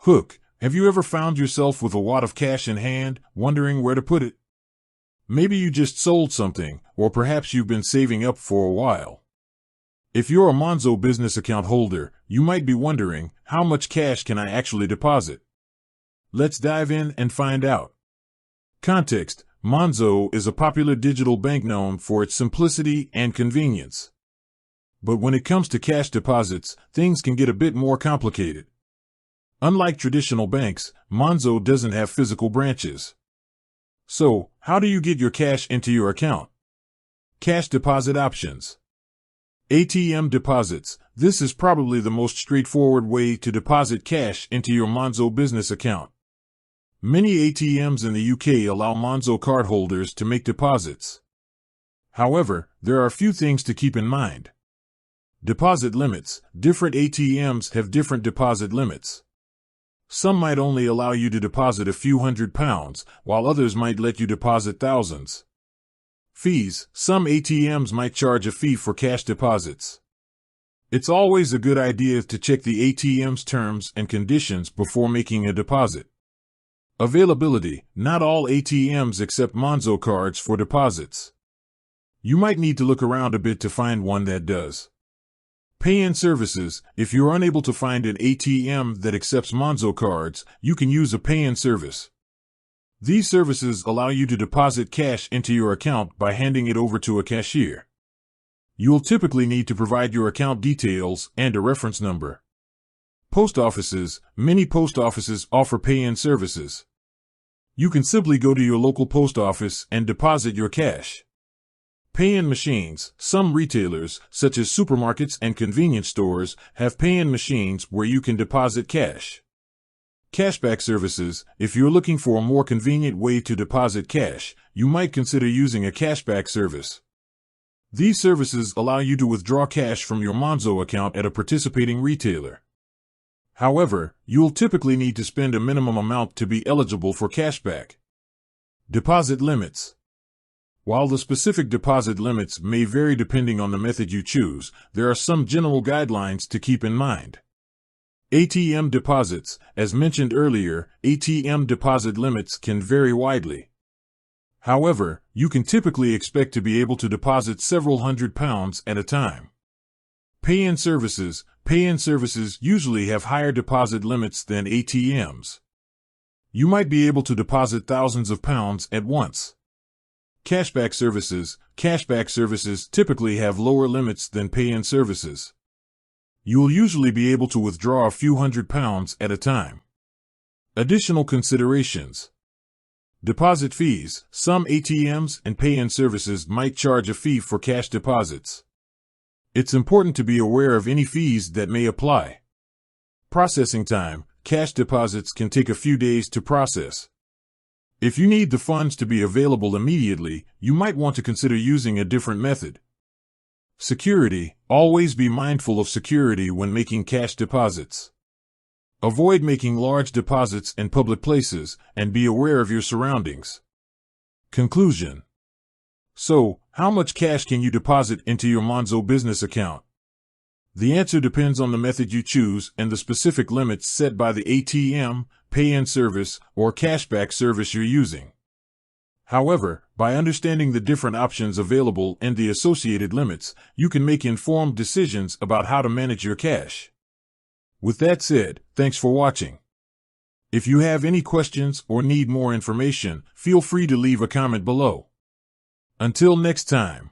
Hook, have you ever found yourself with a wad of cash in hand, wondering where to put it? Maybe you just sold something, or perhaps you've been saving up for a while. If you're a Monzo business account holder, you might be wondering, how much cash can I actually deposit? Let's dive in and find out. Context: Monzo is a popular digital bank known for its simplicity and convenience. But when it comes to cash deposits, things can get a bit more complicated. Unlike traditional banks, Monzo doesn't have physical branches. So, how do you get your cash into your account? Cash deposit options. ATM deposits. This is probably the most straightforward way to deposit cash into your Monzo business account. Many ATMs in the UK allow Monzo cardholders to make deposits. However, there are a few things to keep in mind. Deposit limits. Different ATMs have different deposit limits. Some might only allow you to deposit a few £100s, while others might let you deposit thousands. Fees. Some ATMs might charge a fee for cash deposits. It's always a good idea to check the ATM's terms and conditions before making a deposit. Availability. Not all ATMs accept Monzo cards for deposits. You might need to look around a bit to find one that does. Pay-in services. If you're unable to find an ATM that accepts Monzo cards, you can use a pay-in service. These services allow you to deposit cash into your account by handing it over to a cashier. You'll typically need to provide your account details and a reference number. Post offices. Many post offices offer pay-in services. You can simply go to your local post office and deposit your cash. Pay-in machines. Some retailers, such as supermarkets and convenience stores, have pay-in machines where you can deposit cash. Cashback services. If you're looking for a more convenient way to deposit cash, you might consider using a cashback service. These services allow you to withdraw cash from your Monzo account at a participating retailer. However, you'll typically need to spend a minimum amount to be eligible for cashback. Deposit limits. While the specific deposit limits may vary depending on the method you choose, there are some general guidelines to keep in mind. ATM deposits. As mentioned earlier, ATM deposit limits can vary widely. However, you can typically expect to be able to deposit several £100s at a time. Pay-in services. Pay-in services usually have higher deposit limits than ATMs. You might be able to deposit thousands of pounds at once. Cashback services. Cashback services typically have lower limits than pay-in services. You'll usually be able to withdraw a few £100s at a time. Additional considerations. Deposit fees. Some ATMs and pay-in services might charge a fee for cash deposits. It's important to be aware of any fees that may apply. Processing time. Cash deposits can take a few days to process. If you need the funds to be available immediately, you might want to consider using a different method. Security. Always be mindful of security when making cash deposits. Avoid making large deposits in public places, and be aware of your surroundings. Conclusion. So, how much cash can you deposit into your Monzo business account? The answer depends on the method you choose and the specific limits set by the ATM, pay-in service, or cashback service you're using. However, by understanding the different options available and the associated limits, you can make informed decisions about how to manage your cash. With that said, thanks for watching. If you have any questions or need more information, feel free to leave a comment below. Until next time.